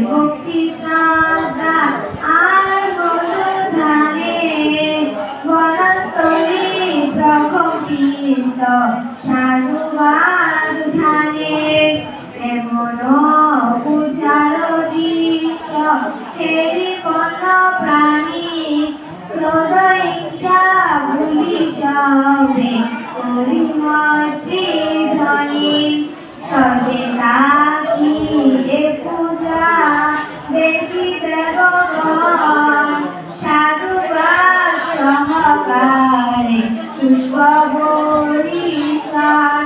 Bhakti সাধুবাদ ধানে এমন পূজার দৃশ্য হেরি বন্য প্রাণী ক্রোধ হিংসা ভুলি সবে করি মৈত্রী ধ্বনি সবে তাকি এ পূজা দেখি দেবগণ সাধুবাদ সহকারে পুষ্প বরিশন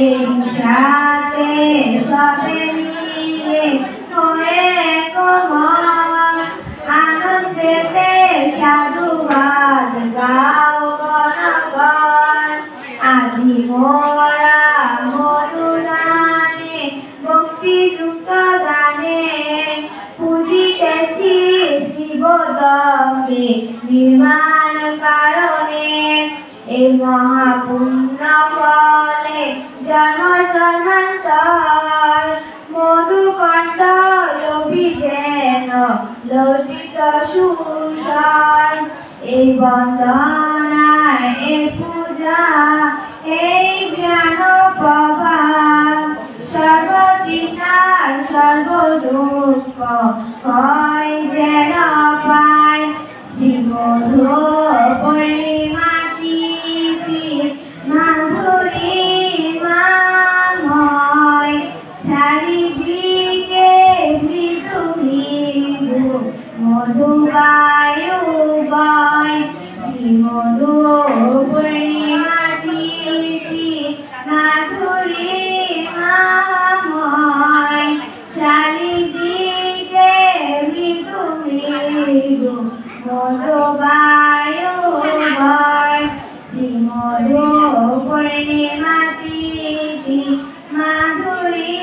এই সাথে সবে মিলে হয়ে কমন আনন্দেতে সাধুবাদ গাও গণগণ আজি মোরা মধুদানে ভক্তিযুক্ত গানে পুজিতেছি শিবদকে নির্মাণ কারণে এই মহাপুণ্য ফলে জন্ম জন্মান্তর মধুকণ্ঠ লোভী যেন লৌকিক সুসর এই বন্দনায় এই পূজা এই জ্ঞান প্রভাব সর্বতৃষ্ণার সর্বদুঃখ হয় যেন পায় শ্রীমধু পূর্ণিমা তিথি মাধুরী মাময় চারিদিকে মৃদু মৃদু মধুবায়ু বয় শ্রীমধু পূর্ণিমা তিথি মাধুরী মাময় চারিদিকে মৃদু মৃদু মধুবায়ু বয় শ্রীমধু পূর্ণিমা তিথি মাধুরী